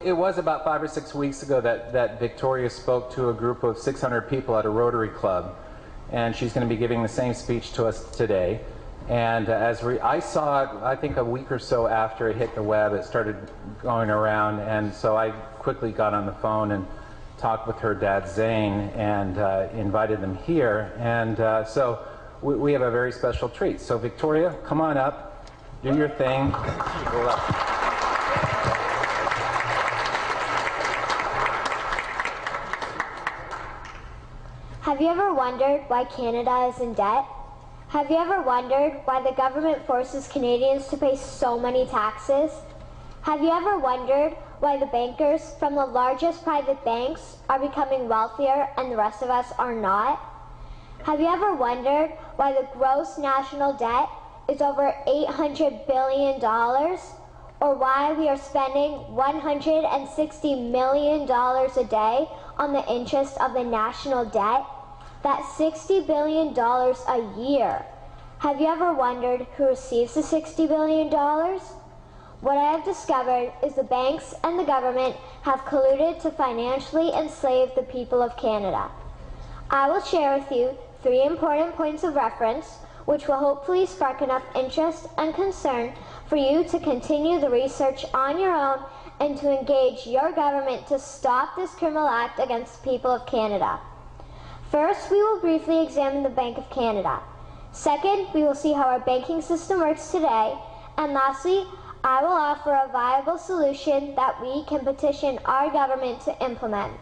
It was about 5 or 6 weeks ago that Victoria spoke to a group of 600 people at a Rotary Club, and she's going to be giving the same speech to us today. And I saw it, I think a week or so after it hit the web, it started going around, and so I quickly got on the phone and talked with her dad Zane and invited them here. And so we have a very special treat. So Victoria, come on up, do your thing. Have you ever wondered why Canada is in debt? Have you ever wondered why the government forces Canadians to pay so many taxes? Have you ever wondered why the bankers from the largest private banks are becoming wealthier and the rest of us are not? Have you ever wondered why the gross national debt is over $800 billion? Or why we are spending $160 million a day on the interest of the national debt? That's $60 billion a year. Have you ever wondered who receives the $60 billion? What I have discovered is the banks and the government have colluded to financially enslave the people of Canada. I will share with you 3 important points of reference which will hopefully spark enough interest and concern for you to continue the research on your own and to engage your government to stop this criminal act against the people of Canada. First, we will briefly examine the Bank of Canada. Second, we will see how our banking system works today. And lastly, I will offer a viable solution that we can petition our government to implement.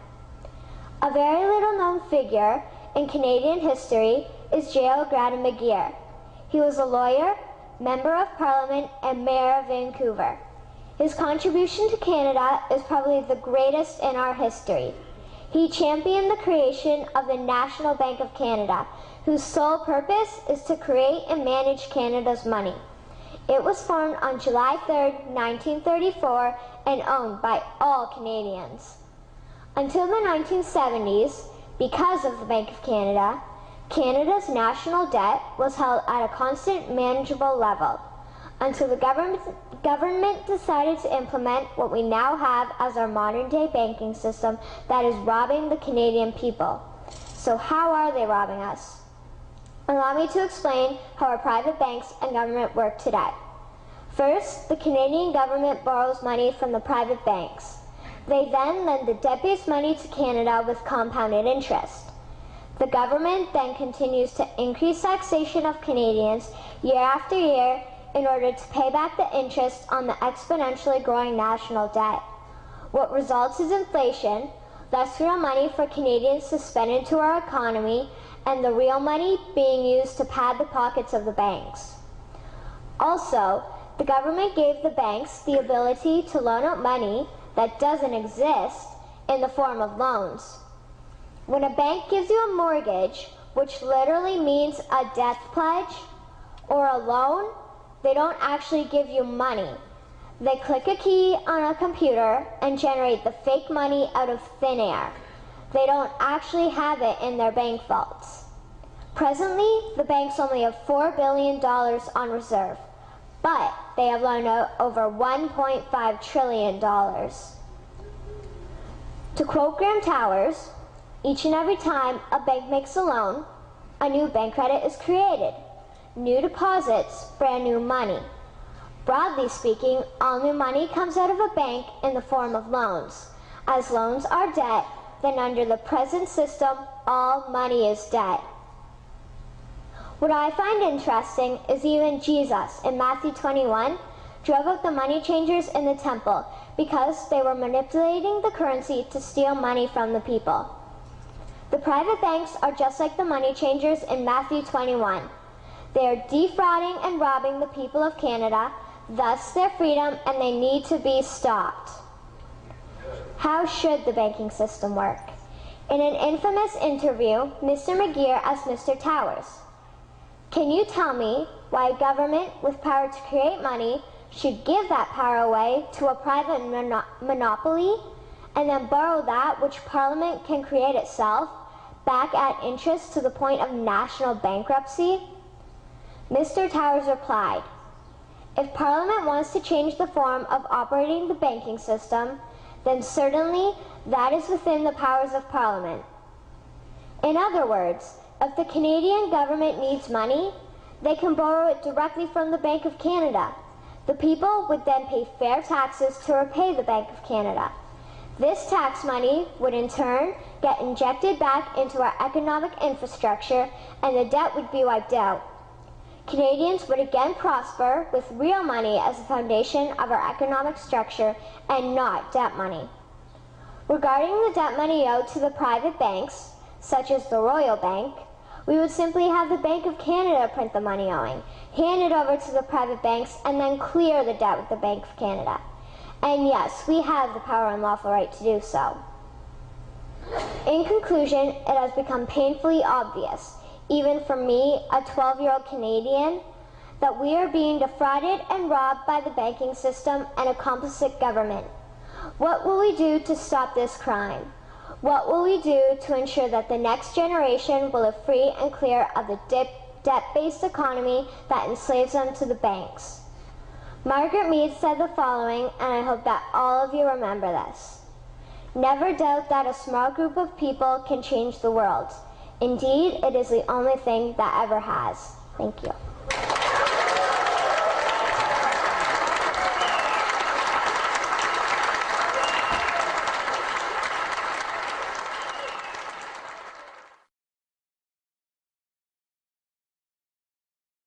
A very little known figure in Canadian history is J.L. Gradon McGeer. He was a lawyer, Member of Parliament, and Mayor of Vancouver. His contribution to Canada is probably the greatest in our history. He championed the creation of the National Bank of Canada, whose sole purpose is to create and manage Canada's money. It was formed on July 3, 1934, and owned by all Canadians. Until the 1970s, because of the Bank of Canada, Canada's national debt was held at a constant, manageable level, until the government decided to implement what we now have as our modern-day banking system that is robbing the Canadian people. So how are they robbing us? Allow me to explain how our private banks and government work today. First, the Canadian government borrows money from the private banks. They then lend the debt-based money to Canada with compounded interest. The government then continues to increase taxation of Canadians year after year in order to pay back the interest on the exponentially growing national debt. What results is inflation, less real money for Canadians to spend into our economy, and the real money being used to pad the pockets of the banks. Also, the government gave the banks the ability to loan out money that doesn't exist in the form of loans. When a bank gives you a mortgage, which literally means a death pledge, or a loan, they don't actually give you money. They click a key on a computer and generate the fake money out of thin air. They don't actually have it in their bank vaults. Presently, the banks only have $4 billion on reserve, but they have loaned out over $1.5 trillion. To quote Graham Towers, each and every time a bank makes a loan, a new bank credit is created. New deposits, brand new money. Broadly speaking, all new money comes out of a bank in the form of loans. As loans are debt, then under the present system, all money is debt. What I find interesting is even Jesus, in Matthew 21, drove out the money changers in the temple because they were manipulating the currency to steal money from the people. The private banks are just like the money changers in Matthew 21. They are defrauding and robbing the people of Canada, thus their freedom, and they need to be stopped. How should the banking system work? In an infamous interview, Mr. McGeer asked Mr. Towers, "Can you tell me why a government with power to create money should give that power away to a private monopoly and then borrow that which Parliament can create itself back at interest to the point of national bankruptcy?" Mr. Towers replied, "If Parliament wants to change the form of operating the banking system, then certainly that is within the powers of Parliament. In other words, if the Canadian government needs money, they can borrow it directly from the Bank of Canada. The people would then pay fair taxes to repay the Bank of Canada. This tax money would in turn get injected back into our economic infrastructure and the debt would be wiped out. Canadians would again prosper with real money as the foundation of our economic structure and not debt money. Regarding the debt money owed to the private banks, such as the Royal Bank, we would simply have the Bank of Canada print the money owing, hand it over to the private banks, and then clear the debt with the Bank of Canada. And yes, we have the power and lawful right to do so. In conclusion, it has become painfully obvious, even for me, a 12-year-old Canadian, that we are being defrauded and robbed by the banking system and a complicit government. What will we do to stop this crime? What will we do to ensure that the next generation will live free and clear of the debt-based economy that enslaves them to the banks? Margaret Mead said the following, and I hope that all of you remember this. Never doubt that a small group of people can change the world. Indeed, it is the only thing that ever has. Thank you.